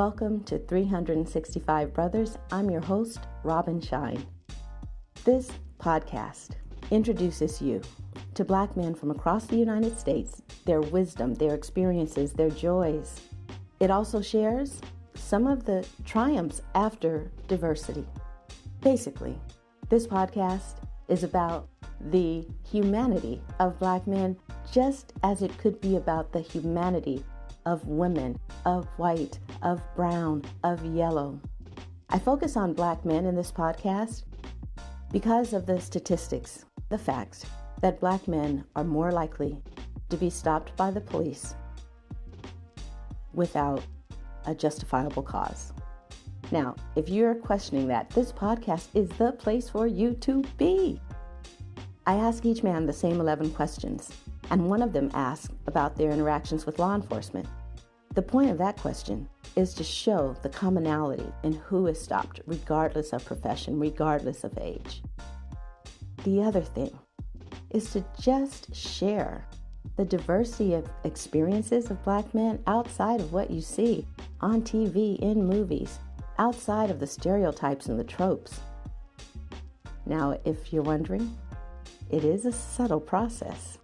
Welcome to 365 Brothers. I'm your host, Robin Shine. This podcast introduces you to Black men from across the United States, their wisdom, their experiences, their joys. It also shares some of the triumphs after diversity. Basically, this podcast is about the humanity of Black men, just as it could be about the humanity of women, of white, of brown, of yellow. I focus on Black men in this podcast because of the statistics, the facts that Black men are more likely to be stopped by the police without a justifiable cause. Now, if you're questioning that, this podcast is the place for you to be. I ask each man the same 11 questions, and one of them asks about their interactions with law enforcement. The point of that question is to show the commonality in who is stopped, regardless of profession, regardless of age. The other thing is to just share the diversity of experiences of Black men outside of what you see on TV, in movies, outside of the stereotypes and the tropes. Now, if you're wondering, it is a subtle process.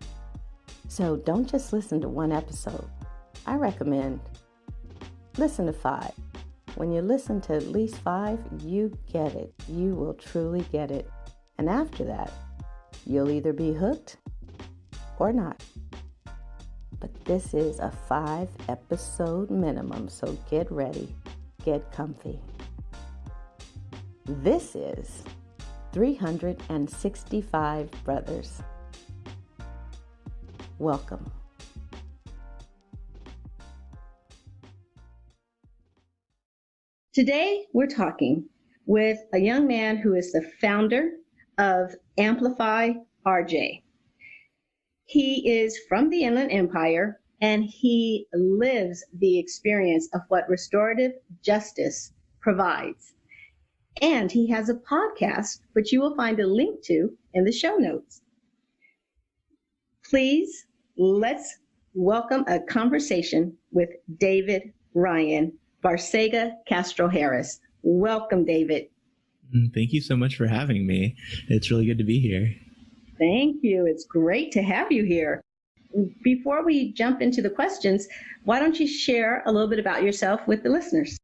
So don't just listen to one episode. I recommend listen to 5. When you listen to at least 5, you get it. You will truly get it. And after that, you'll either be hooked or not. But this is a 5-episode minimum, so get ready, get comfy. This is 365 Brothers. Welcome. Today, we're talking with a young man who is the founder of Amplify RJ. He is from the Inland Empire, and he lives the experience of what restorative justice provides. And he has a podcast, which you will find a link to in the show notes. Please, let's welcome a conversation with David Ryan Barcega Castro-Harris. Welcome, David. Thank you so much for having me. It's really good to be here. Thank you. It's great to have you here. Before we jump into the questions, why don't you share a little bit about yourself with the listeners?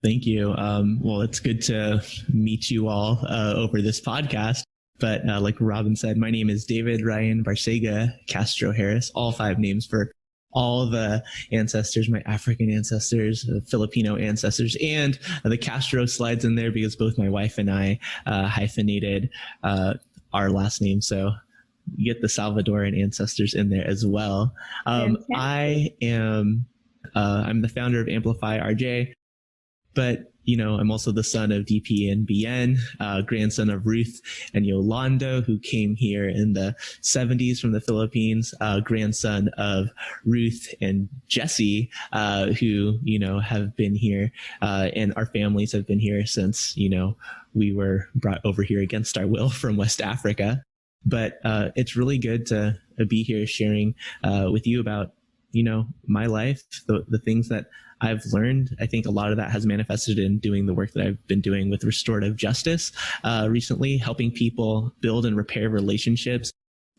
Thank you. Well, it's good to meet you all over this podcast. But like Robin said, my name is David Ryan Barcega Castro-Harris, all 5 names for all the ancestors, my African ancestors, Filipino ancestors, and the Castro slides in there because both my wife and I hyphenated our last name. So you get the Salvadoran ancestors in there as well. I'm the founder of Amplify RJ, but I'm also the son of DP and BN, grandson of Ruth and Yolando, who came here in the 70s from the Philippines, grandson of Ruth and Jesse, who, have been here, and our families have been here since, we were brought over here against our will from West Africa. But it's really good to be here sharing with you about, my life, the things that I've learned. I think a lot of that has manifested in doing the work that I've been doing with Restorative Justice recently, helping people build and repair relationships,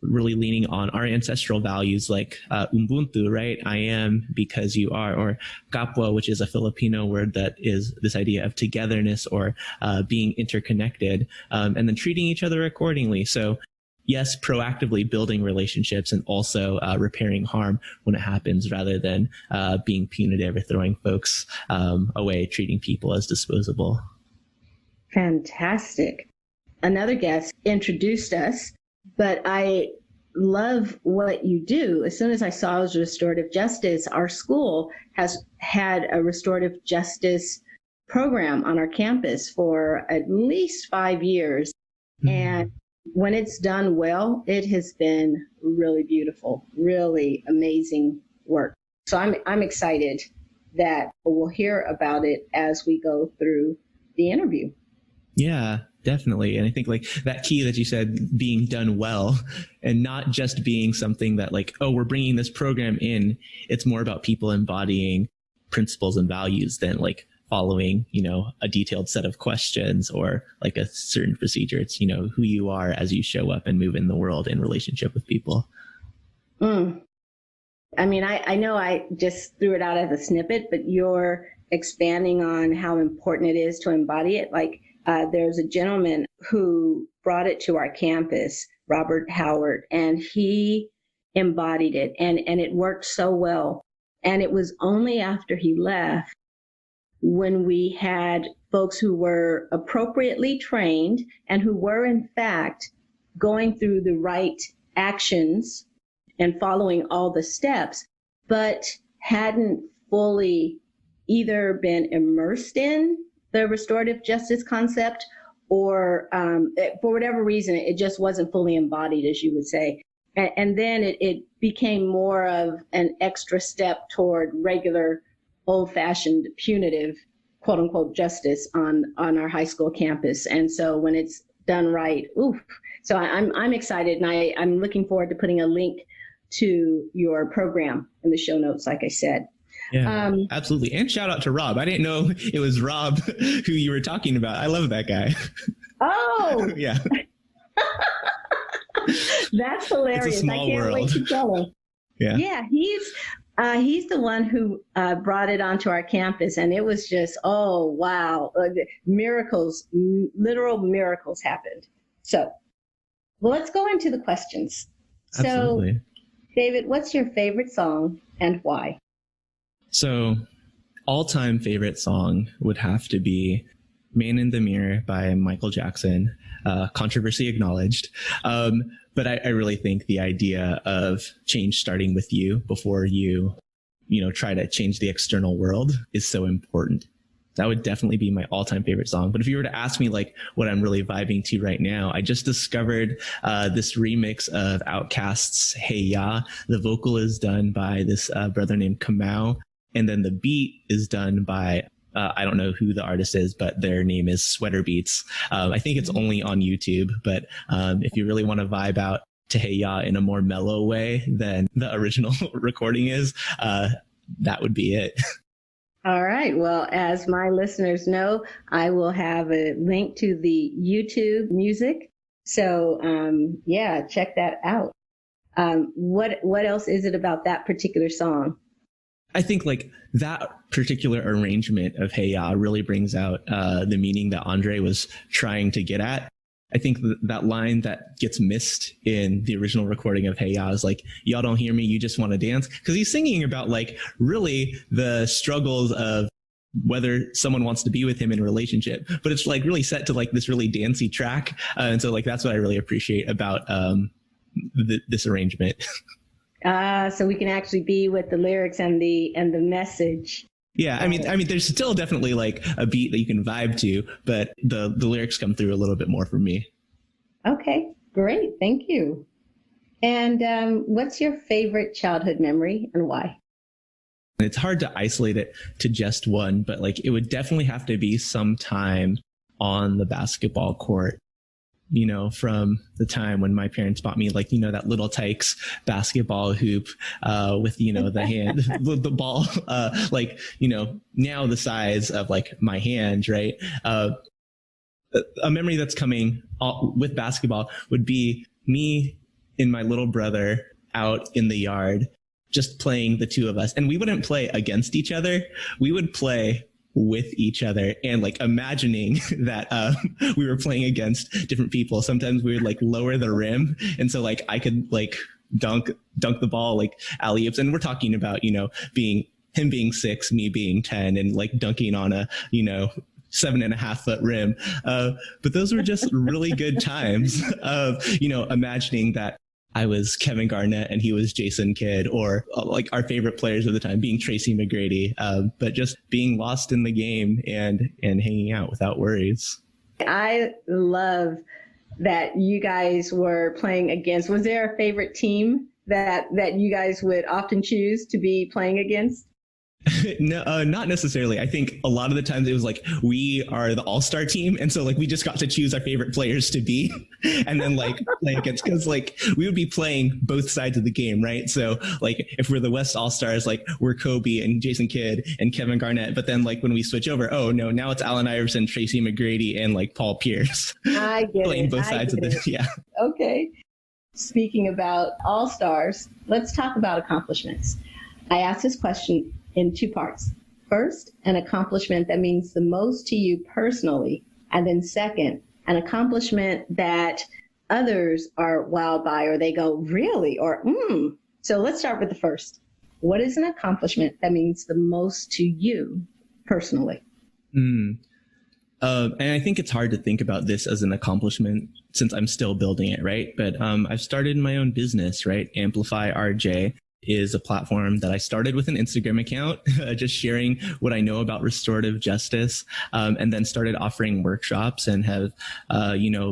really leaning on our ancestral values like Ubuntu, right? I am because you are, or Kapwa, which is a Filipino word that is this idea of togetherness or being interconnected, and then treating each other accordingly. So yes, proactively building relationships and also repairing harm when it happens rather than being punitive or throwing folks away, treating people as disposable. Fantastic. Another guest introduced us, but I love what you do. As soon as I saw it was Restorative Justice, our school has had a Restorative Justice program on our campus for at least 5 years. Mm-hmm. And when it's done well, it has been really beautiful, really amazing work. So I'm excited that we'll hear about it as we go through the interview. Yeah, definitely. And I think like that key that you said, being done well, and not just being something that like, oh, we're bringing this program in. It's more about people embodying principles and values than like following, a detailed set of questions or like a certain procedure. It's, who you are as you show up and move in the world in relationship with people. I mean, I know I just threw it out as a snippet, but you're expanding on how important it is to embody it. Like there's a gentleman who brought it to our campus, Robert Howard, and he embodied it, and it worked so well. And it was only after he left when we had folks who were appropriately trained and who were in fact going through the right actions and following all the steps, but hadn't fully either been immersed in the restorative justice concept or for whatever reason, it just wasn't fully embodied, as you would say. And then it became more of an extra step toward regular old-fashioned punitive, quote unquote, justice on our high school campus. And so when it's done right, oof. So I'm excited, and I'm looking forward to putting a link to your program in the show notes, like I said. Yeah, absolutely. And shout out to Rob. I didn't know it was Rob who you were talking about. I love that guy. Oh, yeah. That's hilarious. It's a small I can't world. wait to tell him. Yeah, he's the one who brought it onto our campus, and it was just, oh wow, miracles, literal miracles happened. So, well, let's go into the questions. Absolutely. So, David, what's your favorite song and why? So, all-time favorite song would have to be Man in the Mirror by Michael Jackson, controversy acknowledged. But I really think the idea of change starting with you before you try to change the external world is so important. That would definitely be my all-time favorite song. But if you were to ask me like what I'm really vibing to right now, I just discovered this remix of Outkast's Hey Ya. The vocal is done by this brother named Kamau. And then the beat is done by, I don't know who the artist is, but their name is Sweater Beats. I think it's only on YouTube, but if you really want to vibe out to Hey Ya in a more mellow way than the original recording is, that would be it. All right. Well, as my listeners know, I will have a link to the YouTube music. So, check that out. What else is it about that particular song? I think like that particular arrangement of Hey Ya really brings out the meaning that Andre was trying to get at. I think that line that gets missed in the original recording of Hey Ya is like, y'all don't hear me, you just want to dance. Because he's singing about like really the struggles of whether someone wants to be with him in a relationship. But it's like really set to like this really dancey track. And so like that's what I really appreciate about this arrangement. So we can actually be with the lyrics and the message. Yeah, I mean, there's still definitely like a beat that you can vibe to, but the lyrics come through a little bit more for me. Okay, great, thank you. And what's your favorite childhood memory and why? It's hard to isolate it to just one, but like it would definitely have to be some time on the basketball court. From the time when my parents bought me like, that little Tykes basketball hoop, with, the hand, the ball, now the size of like my hand, right? A memory that's coming with basketball would be me and my little brother out in the yard, just playing the two of us. And we wouldn't play against each other. We would play with each other and like imagining that we were playing against different people. Sometimes we would like lower the rim, and so like I could like dunk the ball like alley-oops, and we're talking about being 6, me being 10, and like dunking on a 7.5 foot rim. But those were just really good times of imagining that I was Kevin Garnett and he was Jason Kidd, or like our favorite players of the time being Tracy McGrady, but just being lost in the game and hanging out without worries. I love that you guys were playing against. Was there a favorite team that you guys would often choose to be playing against? No, not necessarily. I think a lot of the times it was like we are the all-star team, and so like we just got to choose our favorite players to be, and then like play against, because like we would be playing both sides of the game, right? So like if we're the West All-Stars, like we're Kobe and Jason Kidd and Kevin Garnett, but then like when we switch over, oh no, now it's Allen Iverson, Tracy McGrady, and like Paul Pierce. I get playing it. both sides of the yeah. Okay. Speaking about all-stars, let's talk about accomplishments. I asked this question in two parts. First, an accomplishment that means the most to you personally. And then second, an accomplishment that others are wowed by, or they go, really? Or, So let's start with the first. What is an accomplishment that means the most to you personally? And I think it's hard to think about this as an accomplishment since I'm still building it, right? But I've started my own business, right? Amplify RJ is a platform that I started with an Instagram account, just sharing what I know about restorative justice, and then started offering workshops and have,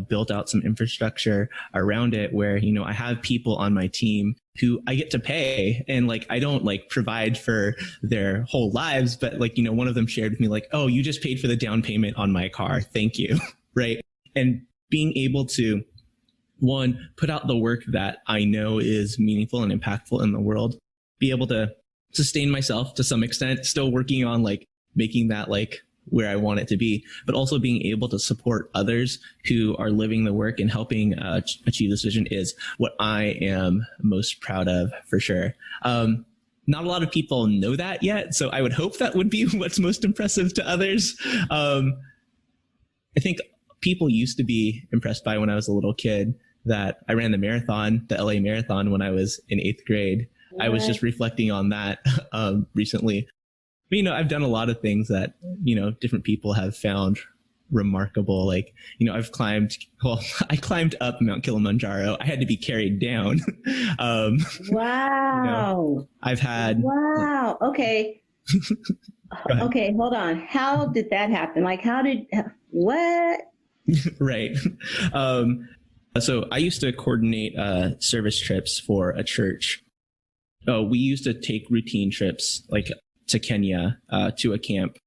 built out some infrastructure around it where, I have people on my team who I get to pay, and like, I don't like provide for their whole lives, but like, one of them shared with me like, oh, you just paid for the down payment on my car. Thank you. Right. And being able to, one, put out the work that I know is meaningful and impactful in the world, be able to sustain myself to some extent, still working on like making that like where I want it to be, but also being able to support others who are living the work and helping achieve this vision is what I am most proud of, for sure. Not a lot of people know that yet, so I would hope that would be what's most impressive to others. I think people used to be impressed by when I was a little kid that I ran the LA Marathon when I was in 8th grade. What? I was just reflecting on that recently. But, I've done a lot of things that, different people have found remarkable. Like, I climbed up Mount Kilimanjaro. I had to be carried down. Wow. I've had. Wow. Okay. Okay, hold on. How did that happen? Like, what? Right. So I used to coordinate service trips for a church. We used to take routine trips like to Kenya, to a camp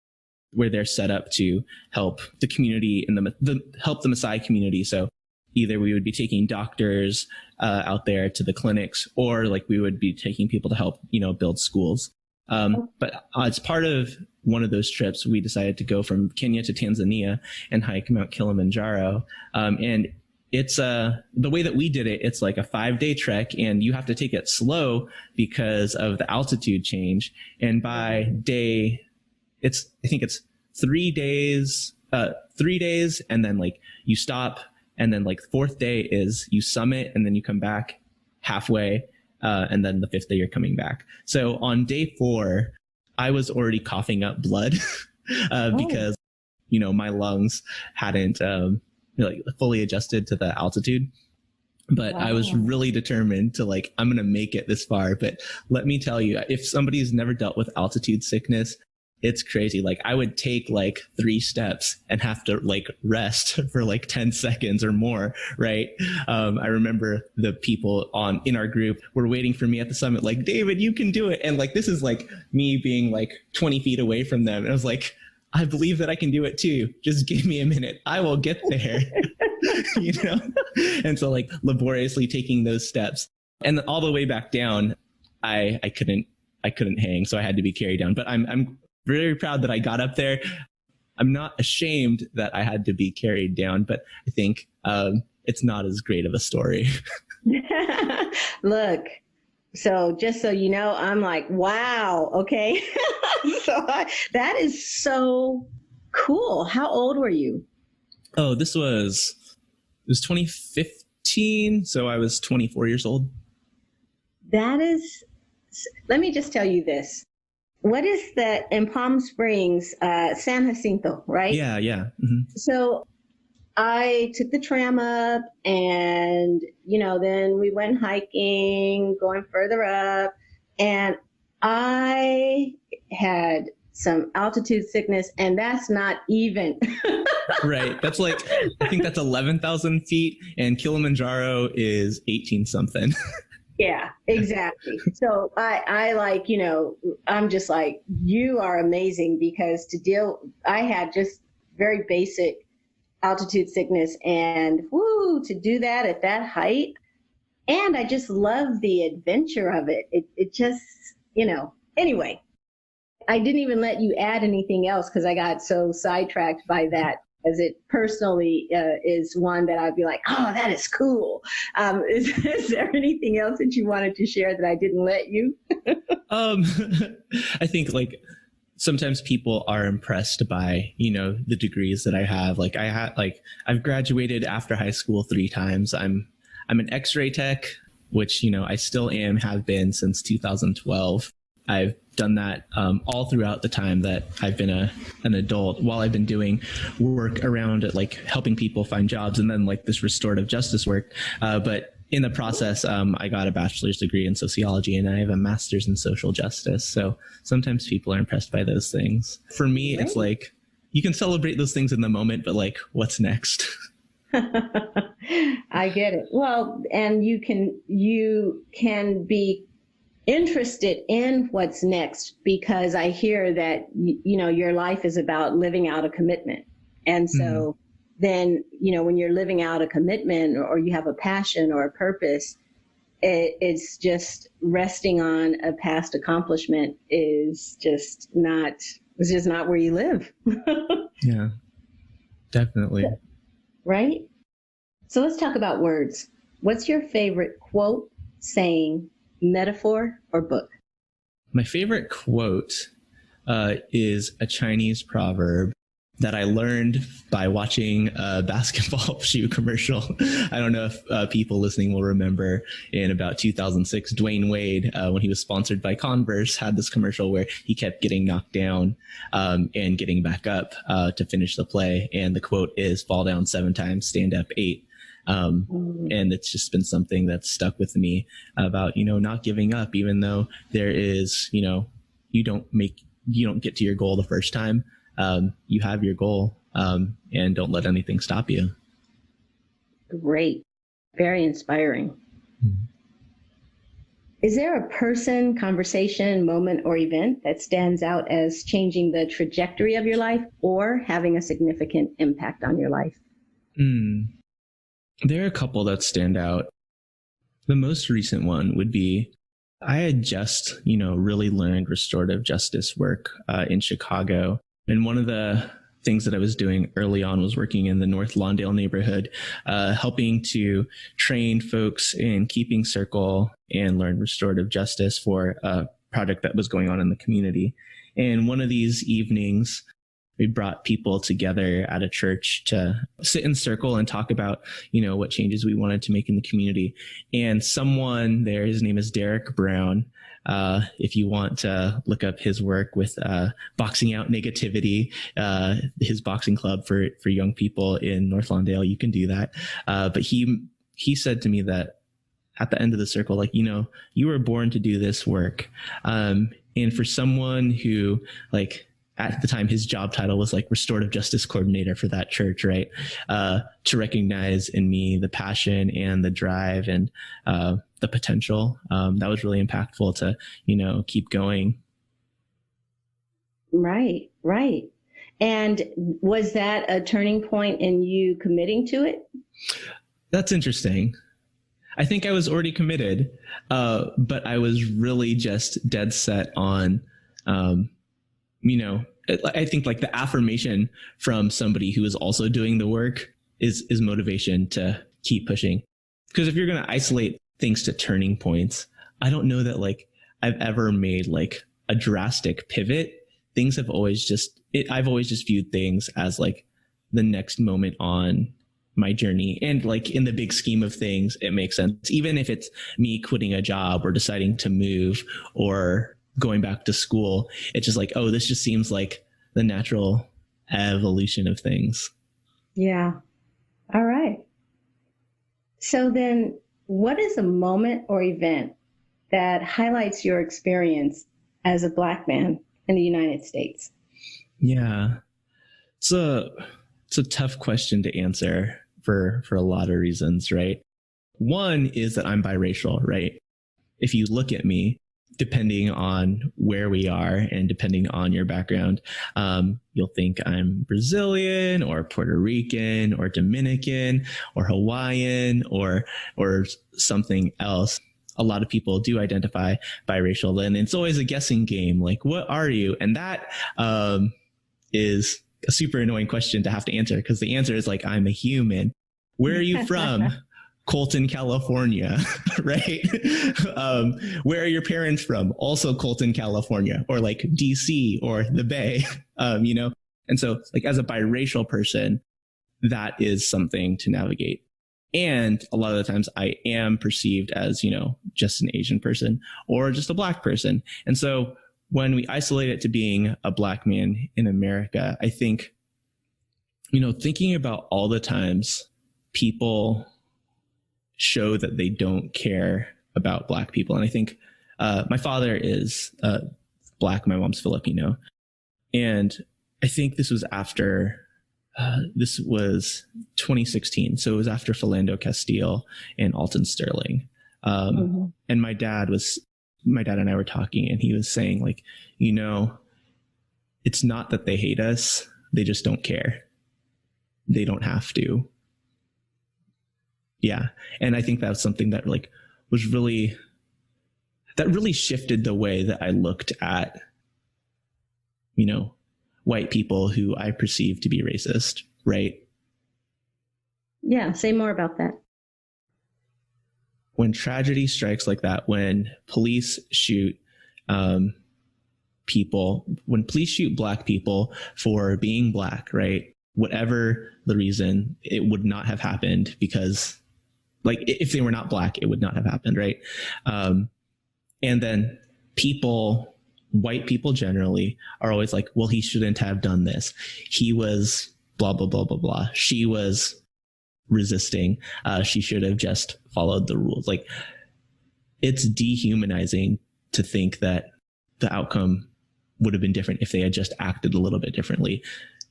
where they're set up to help the community and help the Maasai community. So either we would be taking doctors out there to the clinics, or like we would be taking people to help, build schools. But as part of one of those trips, we decided to go from Kenya to Tanzania and hike Mount Kilimanjaro. And it's the way that we did it, it's like a 5-day trek, and you have to take it slow because of the altitude change. And by day, I think it's 3 days, and then like you stop, and then like 4th day is you summit, and then you come back halfway. And then the 5th day you're coming back. So on day 4, I was already coughing up blood because, my lungs hadn't fully adjusted to the altitude. But wow. I was really determined to like, I'm going to make it this far. But let me tell you, if somebody's never dealt with altitude sickness, it's crazy. Like I would take like 3 steps and have to like rest for like 10 seconds or more. Right. I remember the people in our group were waiting for me at the summit, like, David, you can do it. And like, this is like me being like 20 feet away from them. And I was like, I believe that I can do it too. Just give me a minute. I will get there. And so like laboriously taking those steps, and all the way back down, I couldn't hang. So I had to be carried down, but I'm very proud that I got up there. I'm not ashamed that I had to be carried down, but I think it's not as great of a story. Look, so just so you know, I'm like, wow, okay. That is so cool. How old were you? Oh, it was 2015, so I was 24 years old. Let me just tell you this. What is that in Palm Springs, San Jacinto, right? Yeah. Mm-hmm. So I took the tram up, and, then we went hiking, going further up, and I had some altitude sickness, and that's not even. Right. That's like, I think that's 11,000 feet, and Kilimanjaro is 18 something. Yeah, exactly. So I like, I'm just like, you are amazing because I had just very basic altitude sickness and to do that at that height. And I just love the adventure of it. It just, anyway, I didn't even let you add anything else because I got so sidetracked by that, as it personally is one that I'd be like, oh, that is cool. Is there anything else that you wanted to share that I didn't let you? Um, I think like sometimes people are impressed by, the degrees that I have. Like I've graduated after high school 3 times. I'm an X-ray tech, which, I still have been since 2012. I've done that all throughout the time that I've been an adult, while I've been doing work around like helping people find jobs and then like this restorative justice work. But in the process, I got a bachelor's degree in sociology and I have a master's in social justice. So sometimes people are impressed by those things. For me, It's like you can celebrate those things in the moment, but like, what's next? I get it. Well, and you can be interested in what's next because I hear that, your life is about living out a commitment. And so then, when you're living out a commitment or you have a passion or a purpose, it's just resting on a past accomplishment is just not where you live. Yeah, definitely. Right? So let's talk about words. What's your favorite quote, saying, metaphor, or book? My favorite quote is a Chinese proverb that I learned by watching a basketball shoe commercial. I don't know if people listening will remember in about 2006, Dwayne Wade, when he was sponsored by Converse, had this commercial where he kept getting knocked down and getting back up to finish the play. And the quote is, fall down 7 times, stand up 8. And it's just been something that's stuck with me about, not giving up, even though there is, you don't get to your goal the first time. You have your goal, and don't let anything stop you. Great. Very inspiring. Mm-hmm. Is there a person, conversation, moment, or event that stands out as changing the trajectory of your life or having a significant impact on your life? There are a couple that stand out. The most recent one would be I had just, really learned restorative justice work in Chicago. And one of the things that I was doing early on was working in the North Lawndale neighborhood, helping to train folks in keeping circle and learn restorative justice for a project that was going on in the community. And one of these evenings, we brought people together at a church to sit in circle and talk about, what changes we wanted to make in the community. And someone there, his name is Derek Brown. If you want to look up his work with boxing out negativity, his boxing club for young people in North Lawndale, you can do that. But he said to me that at the end of the circle, like, you were born to do this work. And for someone who, like, at the time, his job title was like restorative justice coordinator for that church, right? To recognize in me the passion and the drive and the potential. That was really impactful to, keep going. Right. And was that a turning point in you committing to it? That's interesting. I think I was already committed, but I was really just dead set on, I think like the affirmation from somebody who is also doing the work is motivation to keep pushing. Because if you're going to isolate things to turning points, I don't know that like I've ever made like a drastic pivot. Things have always I've always just viewed things as like the next moment on my journey. And like in the big scheme of things, it makes sense. Even if it's me quitting a job or deciding to move or going back to school, it's just like, oh, this just seems like the natural evolution of things. Yeah. All right. So then what is a moment or event that highlights your experience as a Black man in the United States? Yeah. It's a tough question to answer for a lot of reasons, right? One is that I'm biracial, right? if you look at me, depending on where we are and depending on your background, you'll think I'm Brazilian or Puerto Rican or Dominican or Hawaiian or something else. A lot of people do identify biracial, and it's always a guessing game. Like, what are you? And that is a super annoying question to have to answer, because the answer is like, I'm a human. Where are you from? Colton, California, right? Where are your parents from? Also Colton, California, or like DC or the Bay, you know? And so like as a biracial person, that is something to navigate. And a lot of the times I am perceived as, you know, just an Asian person or just a Black person. And so when we isolate it to being a Black man in America, I think, you know, thinking about all the times people show that they don't care about Black people. And I think my father is Black, my mom's Filipino. And I think this was after, this was 2016. So it was after Philando Castile and Alton Sterling. And my dad and I were talking, and he was saying like, you know, it's not that they hate us. They just don't care. They don't have to. Yeah. And I think that was something that like was really shifted the way that I looked at, you know, white people who I perceive to be racist. Right. Yeah. Say more about that. When tragedy strikes like that, when police shoot people, when police shoot Black people for being Black, right? Whatever the reason, it would not have happened because, like, if they were not Black, it would not have happened, right? And then white people generally are always like, well, he shouldn't have done this. He was blah, blah, blah, blah, blah. She was resisting. She should have just followed the rules. Like, it's dehumanizing to think that the outcome would have been different if they had just acted a little bit differently,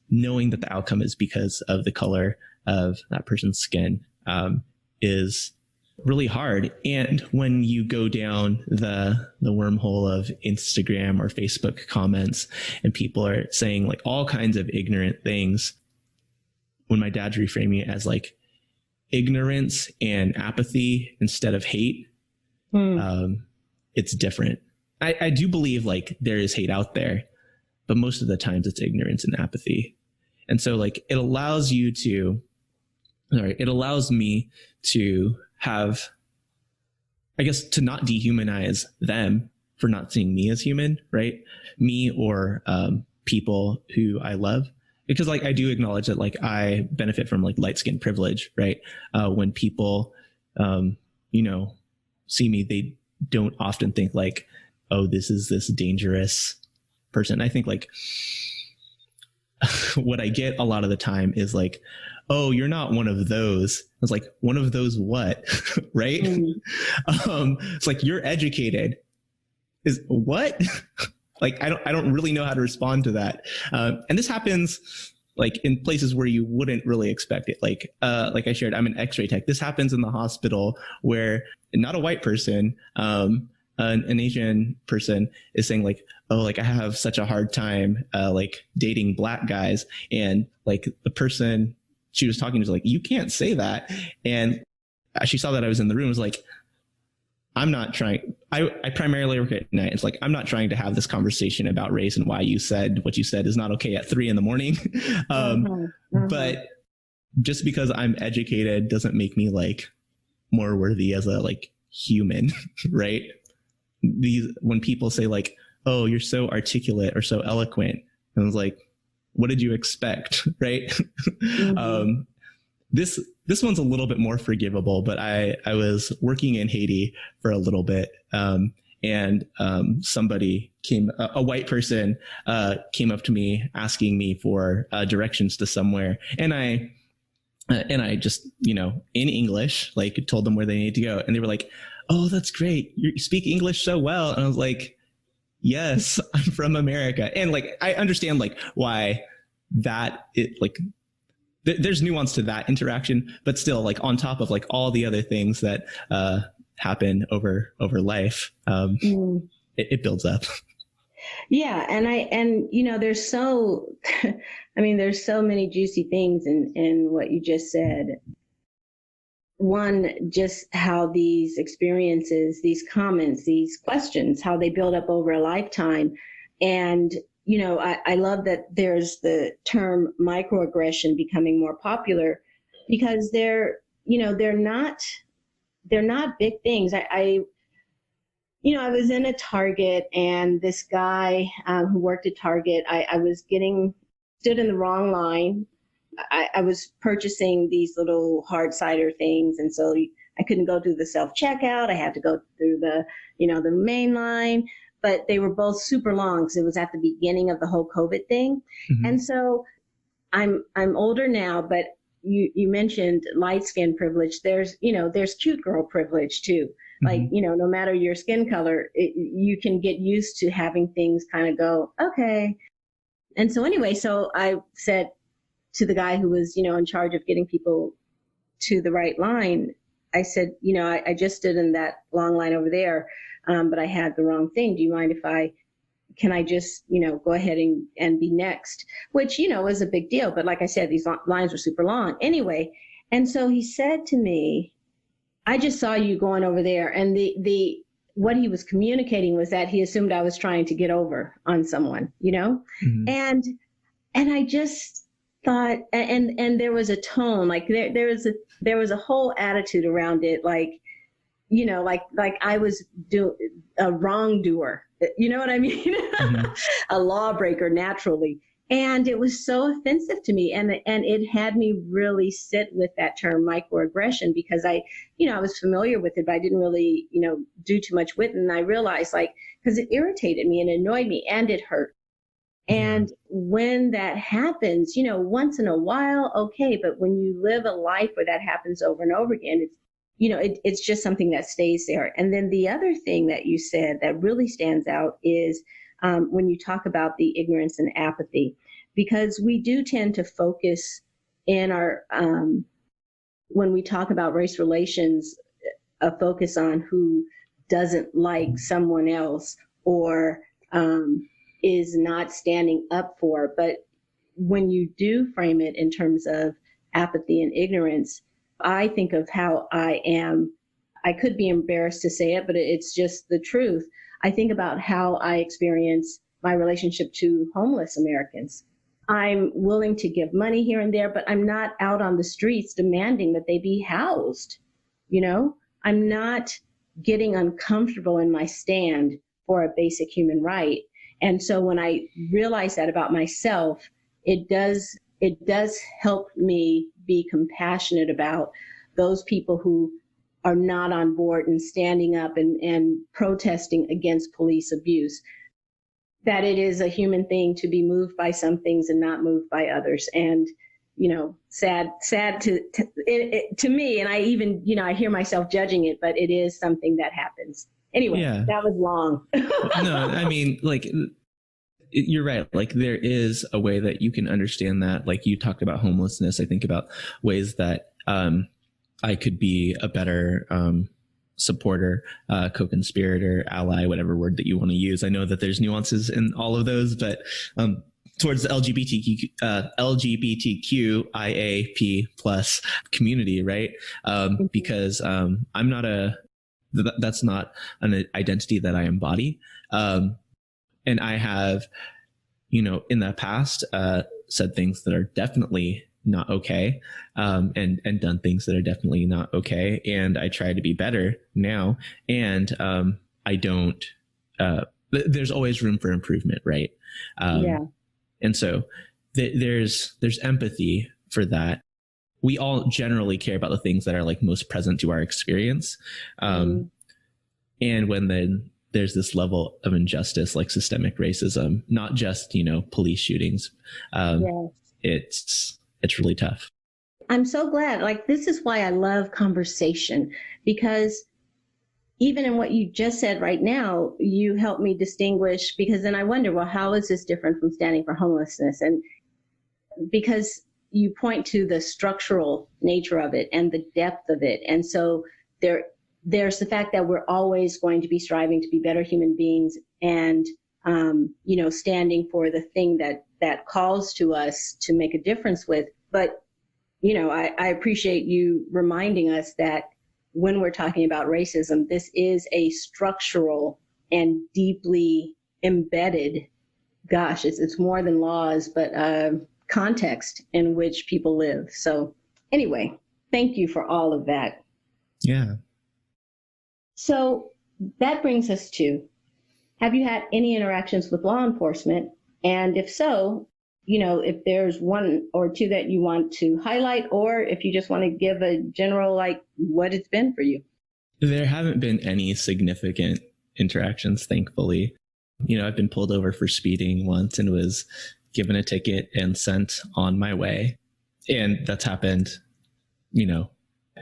knowing that the outcome is because of the color of that person's skin. Is really hard. And when you go down the wormhole of Instagram or Facebook comments, and people are saying like all kinds of ignorant things, when my dad's reframing it as like ignorance and apathy instead of hate, it's different. I do believe like there is hate out there, but most of the times it's ignorance and apathy. And so like it allows me to have, I guess, to not dehumanize them for not seeing me as human, right? Me or people who I love. Because like I do acknowledge that like I benefit from like light skin privilege, right? When people, you know, see me, they don't often think like, oh, this is this dangerous person. I think like what I get a lot of the time is like, oh, you're not one of those. I was like, one of those what? Right? It's like, you're educated. Is what? Like, I don't really know how to respond to that. And this happens like in places where you wouldn't really expect it. Like I shared, I'm an X-ray tech. This happens in the hospital where not a white person, an Asian person is saying like, oh, like I have such a hard time, like dating Black guys. And like the person she was talking to was like, you can't say that. And she saw that I was in the room, was like, I'm not trying. I primarily work at night. It's like, I'm not trying to have this conversation about race and why you said what you said is not okay at 3 a.m. But just because I'm educated doesn't make me like more worthy as a like human, right? When people say like, oh, you're so articulate or so eloquent, and I was like, what did you expect? Right. This one's a little bit more forgivable, but I was working in Haiti for a little bit. And somebody a white person came up to me asking me for directions to somewhere. And I just, you know, in English, like told them where they need to go. And they were like, oh, that's great. You speak English so well. And I was like, yes, I'm from America. And like, I understand like why that it like, there's nuance to that interaction, but still like on top of like all the other things that, happen over life, it builds up. Yeah. And there's so, there's so many juicy things in what you just said. One, just how these experiences, these comments, these questions, how they build up over a lifetime. And, I love that there's the term microaggression becoming more popular, because they're not big things. I was in a Target, and this guy who worked at Target, I was stood in the wrong line. I was purchasing these little hard cider things, and so I couldn't go through the self-checkout. I had to go through the main line, but they were both super long because it was at the beginning of the whole COVID thing. Mm-hmm. And so I'm older now, but you mentioned light skin privilege. There's cute girl privilege too. Mm-hmm. Like, no matter your skin color, you can get used to having things kind of go, okay. And so anyway, so I said to the guy who was, in charge of getting people to the right line, I said, I just stood in that long line over there, but I had the wrong thing. Do you mind if can I just, go ahead and be next? Which, was a big deal. But like I said, these lines were super long. Anyway, and so he said to me, I just saw you going over there. And what he was communicating was that he assumed I was trying to get over on someone, Mm-hmm. And I just thought, and there was a tone, like there was a whole attitude around it, like, like I was a wrongdoer, you know what I mean? Mm-hmm. A lawbreaker naturally. And it was so offensive to me. And it had me really sit with that term microaggression, because I was familiar with it, but I didn't really, do too much with it. And I realized, because it irritated me and annoyed me and it hurt. And when that happens, once in a while, okay. But when you live a life where that happens over and over again, it's just something that stays there. And then the other thing that you said that really stands out is when you talk about the ignorance and apathy, because we do tend to focus in our, when we talk about race relations, a focus on who doesn't like someone else or is not standing up for. But when you do frame it in terms of apathy and ignorance, I think of how I could be embarrassed to say it, but it's just the truth. I think about how I experience my relationship to homeless Americans. I'm willing to give money here and there, but I'm not out on the streets demanding that they be housed. I'm not getting uncomfortable in my stand for a basic human right. And so when I realize that about myself, it does help me be compassionate about those people who are not on board and standing up and protesting against police abuse. That it is a human thing to be moved by some things and not moved by others. And, sad to me. And I even, I hear myself judging it, but it is something that happens. Anyway, That was long. No, I mean, you're right. Like, there is a way that you can understand that. Like, you talked about homelessness. I think about ways that I could be a better supporter, co-conspirator, ally, whatever word that you want to use. I know that there's nuances in all of those, but towards the LGBTQIAP plus community, right? Because I'm not that's not an identity that I embody. And I have, in the past, said things that are definitely not okay, and done things that are definitely not okay. And I try to be better now. And I don't, there's always room for improvement, right? And so there's empathy for that. We all generally care about the things that are most present to our experience. And when there's this level of injustice, like systemic racism, not just, police shootings, it's really tough. I'm so glad. This is why I love conversation, because even in what you just said right now, you help me distinguish, because then I wonder, well, how is this different from standing for homelessness? And because you point to the structural nature of it and the depth of it. And so there's the fact that we're always going to be striving to be better human beings and, standing for the thing that calls to us to make a difference with. But, I appreciate you reminding us that when we're talking about racism, this is a structural and deeply embedded, it's more than laws, but context in which people live. So anyway, thank you for all of that. Yeah. So that brings us to, have you had any interactions with law enforcement? And if so, if there's one or two that you want to highlight, or if you just want to give a general, what it's been for you. There haven't been any significant interactions, thankfully. I've been pulled over for speeding once and was given a ticket and sent on my way. And that's happened,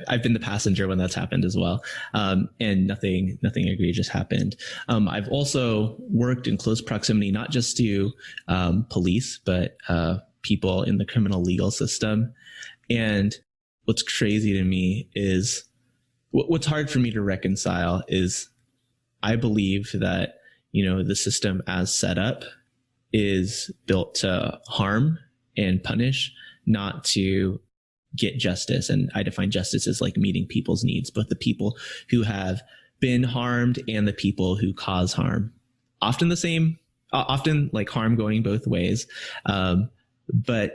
I've been the passenger when that's happened as well. And nothing egregious happened. I've also worked in close proximity, not just to police, but people in the criminal legal system. And what's crazy to me is, what's hard for me to reconcile is, I believe that, the system as set up is built to harm and punish, not to get justice. And I define justice as meeting people's needs, both the people who have been harmed and the people who cause harm. Often harm going both ways. But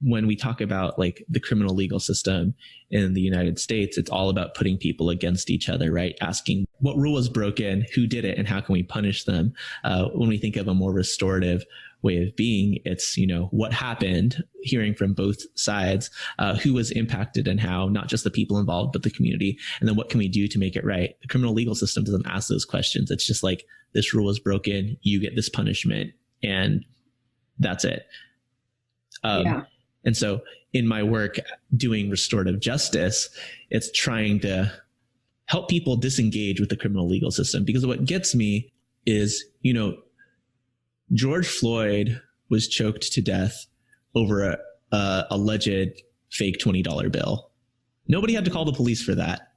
when we talk about the criminal legal system in the United States, it's all about putting people against each other, right? Asking what rule was broken, who did it, and how can we punish them? When we think of a more restorative way of being, it's, what happened, hearing from both sides, who was impacted and how, not just the people involved, but the community. And then what can we do to make it right? The criminal legal system doesn't ask those questions. It's just this rule is broken, you get this punishment, and that's it. And so in my work doing restorative justice, it's trying to help people disengage with the criminal legal system, because what gets me is, George Floyd was choked to death over a alleged fake $20 bill. Nobody had to call the police for that.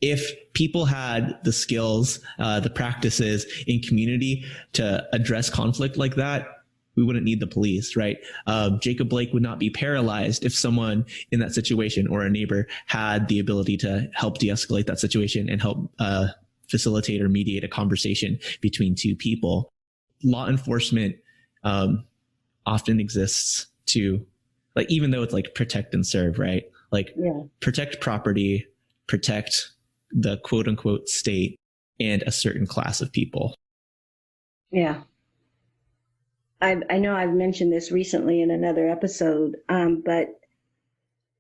If people had the skills, the practices in community to address conflict like that, we wouldn't need the police, right? Jacob Blake would not be paralyzed if someone in that situation or a neighbor had the ability to help de-escalate that situation and help facilitate or mediate a conversation between two people. Law enforcement often exists to, even though it's protect and serve, right? Protect property, protect the quote unquote state and a certain class of people. Yeah. I know I've mentioned this recently in another episode, but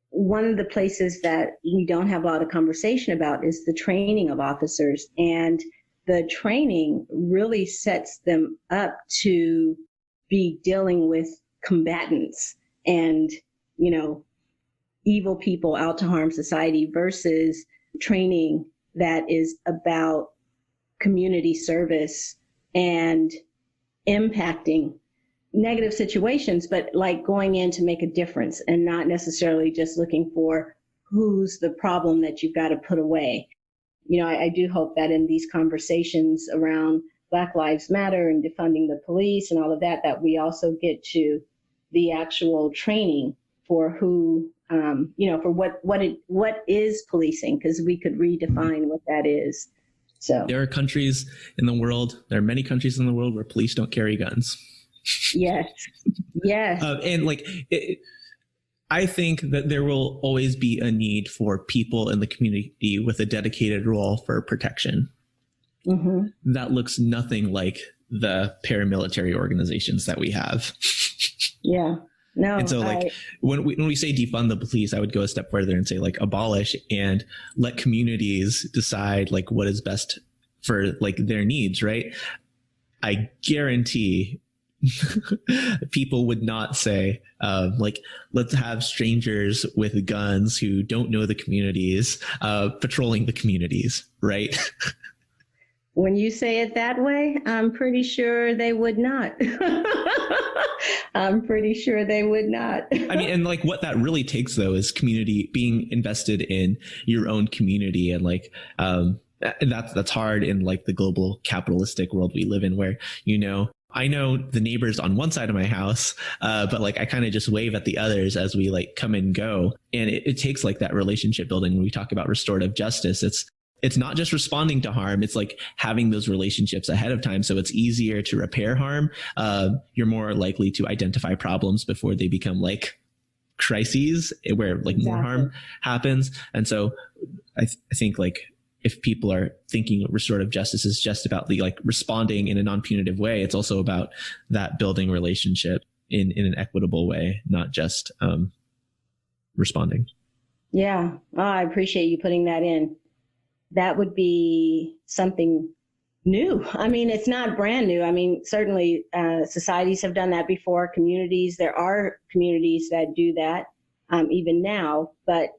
one of the places that we don't have a lot of conversation about is the training of officers. And the training really sets them up to be dealing with combatants and, evil people out to harm society, versus training that is about community service and impacting negative situations, but going in to make a difference and not necessarily just looking for who's the problem that you've got to put away. I do hope that in these conversations around Black Lives Matter and defunding the police and all of that, that we also get to the actual training for who, for what is policing, because we could redefine what that is. So there are many countries in the world where police don't carry guns. Yes. And I think that there will always be a need for people in the community with a dedicated role for protection. Mm-hmm. That looks nothing like the paramilitary organizations that we have. Yeah. No. And so when we say defund the police, I would go a step further and say abolish and let communities decide what is best for their needs, right? I guarantee people would not say let's have strangers with guns who don't know the communities patrolling the communities, right? When you say it that way, I'm pretty sure they would not. I'm pretty sure they would not. I mean, and like what that really takes though is community, being invested in your own community, and like that's hard in like the global capitalistic world we live in, where I know the neighbors on one side of my house, but like I kind of just wave at the others as we like come and go, and it takes like that relationship building. When we talk about restorative justice, it's not just responding to harm. It's like having those relationships ahead of time. So it's easier to repair harm. You're more likely to identify problems before they become like crises where like more harm happens. And so I think like if people are thinking restorative justice is just about the like responding in a non-punitive way, it's also about that building relationship in an equitable way, not just responding. Yeah. Oh, I appreciate you putting that in. That would be something new. I mean, it's not brand new. I mean, certainly societies have done that before. Communities, there are communities that do that even now. But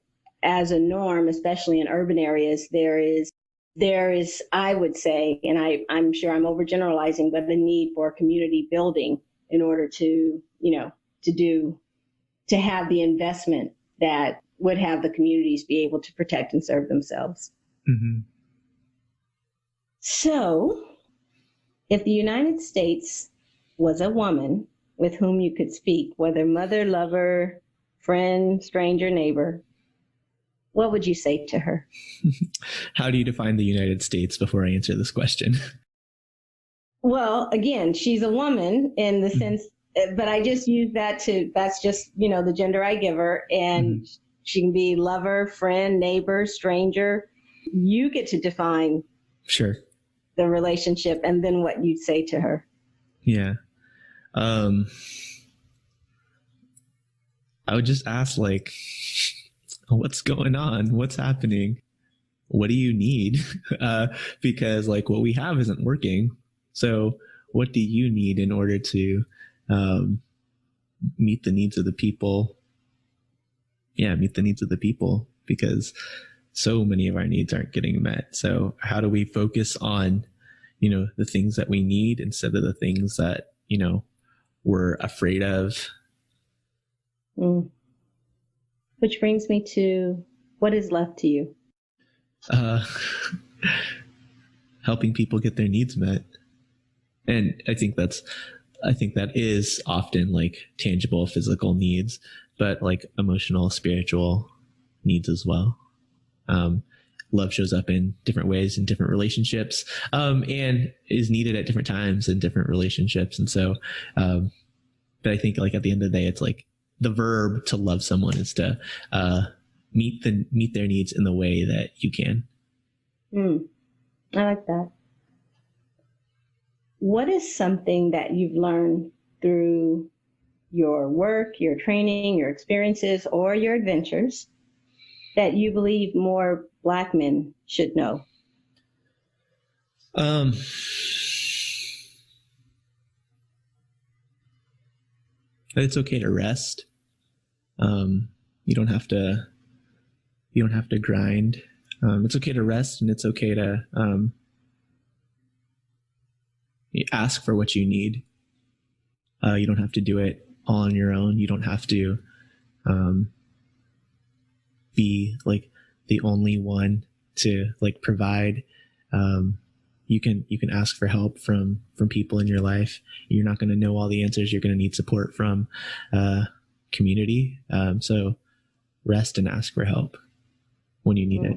as a norm, especially in urban areas, there is, I would say, and I'm sure I'm overgeneralizing, but the need for community building in order to, to have the investment that would have the communities be able to protect and serve themselves. Mm-hmm. So, if the United States was a woman with whom you could speak, whether mother, lover, friend, stranger, neighbor, what would you say to her? How do you define the United States before I answer this question? Well, again, she's a woman in the sense, but I just use that's just, the gender I give her. And she can be lover, friend, neighbor, stranger. You get to define sure the relationship and then what you'd say to her. Yeah. I would just ask like, what's going on? What's happening? What do you need? Because like what we have isn't working. So what do you need in order to meet the needs of the people? Yeah, meet the needs of the people, because so many of our needs aren't getting met. So how do we focus on, the things that we need instead of the things that, we're afraid of? Which brings me to, what is left to you? Helping people get their needs met. And I think that is often like tangible physical needs, but like emotional, spiritual needs as well. Love shows up in different ways in different relationships, and is needed at different times in different relationships. And so, but I think like at the end of the day, it's like the verb to love someone is to meet their needs in the way that you can. I like that. What is something that you've learned through your work, your training, your experiences, or your adventures that you believe more Black men should know? That it's okay to rest. You don't have to grind. It's okay to rest, and it's okay to ask for what you need. You don't have to do it all on your own. You don't have to be like the only one to like provide. You can ask for help from people in your life. You're not going to know all the answers. You're going to need support from community. So rest and ask for help when you need it.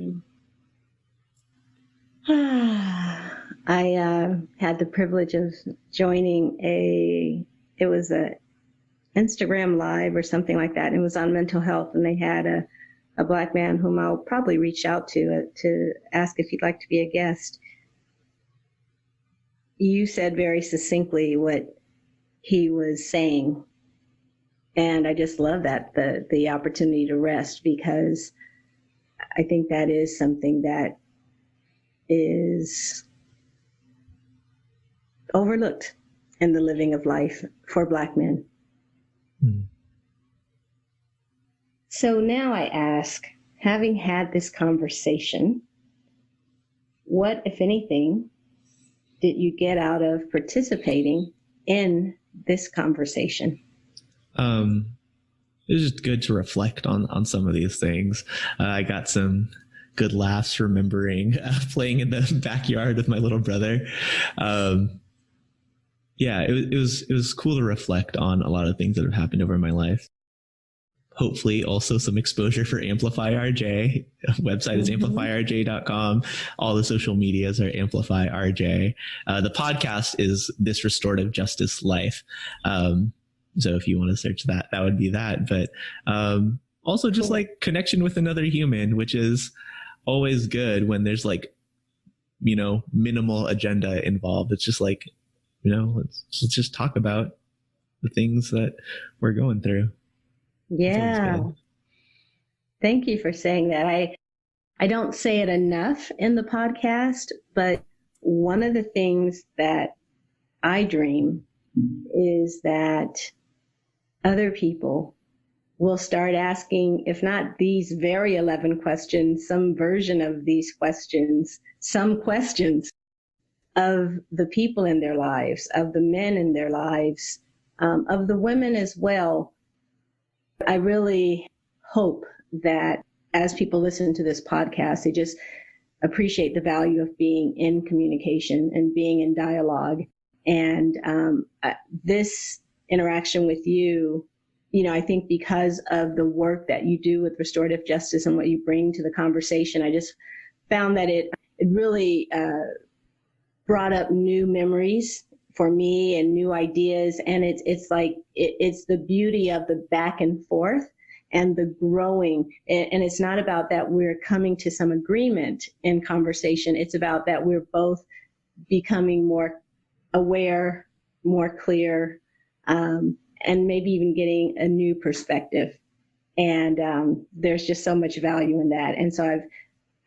I had the privilege of joining it was a Instagram Live or something like that. It was on mental health, and they had a Black man whom I'll probably reach out to ask if he'd like to be a guest. You said very succinctly what he was saying, and I just love that, the opportunity to rest, because I think that is something that is overlooked in the living of life for Black men. So now I ask, having had this conversation, what, if anything, did you get out of participating in this conversation? It was just good to reflect on some of these things. I got some good laughs remembering playing in the backyard with my little brother. It was cool to reflect on a lot of things that have happened over my life. Hopefully also some exposure for Amplify RJ. Website is amplifyrj.com. All the social medias are Amplify RJ. The podcast is This Restorative Justice Life. So if you want to search that, that would be that. But also just like connection with another human, which is always good when there's like, minimal agenda involved. It's just like, let's just talk about the things that we're going through. Yeah. Thank you for saying that. I don't say it enough in the podcast, but one of the things that I dream is that other people will start asking, if not these very 11 questions, some version of these questions, some questions of the people in their lives, of the men in their lives, of the women as well. I really hope that as people listen to this podcast, they just appreciate the value of being in communication and being in dialogue. And this interaction with you, I think because of the work that you do with restorative justice and what you bring to the conversation, I just found that it really brought up new memories for me and new ideas. And it's like, it's the beauty of the back and forth and the growing. And it's not about that we're coming to some agreement in conversation. It's about that we're both becoming more aware, more clear, and maybe even getting a new perspective. And there's just so much value in that. And so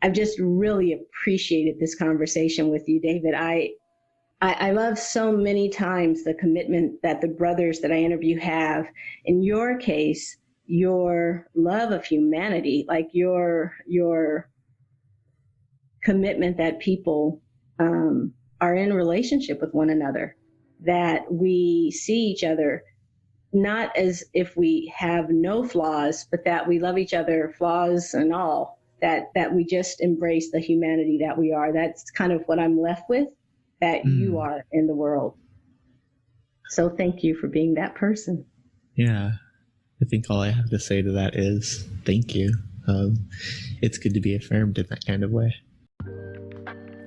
I've just really appreciated this conversation with you, David. I love so many times the commitment that the brothers that I interview have. In your case, your love of humanity, like your commitment that people are in relationship with one another, that we see each other not as if we have no flaws, but that we love each other, flaws and all, that we just embrace the humanity that we are. That's kind of what I'm left with, that you are in the world. So thank you for being that person. Yeah. I think all I have to say to that is thank you. It's good to be affirmed in that kind of way.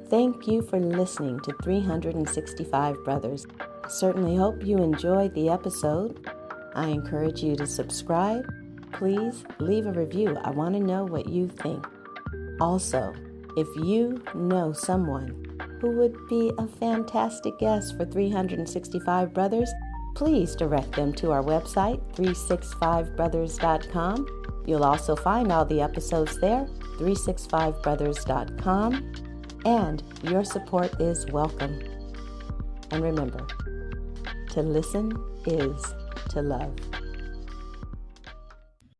Thank you for listening to 365 Brothers. I certainly hope you enjoyed the episode. I encourage you to subscribe. Please leave a review. I want to know what you think. Also, if you know someone who would be a fantastic guest for 365 Brothers, please direct them to our website, 365brothers.com. You'll also find all the episodes there, 365brothers.com. And your support is welcome. And remember, to listen is to love.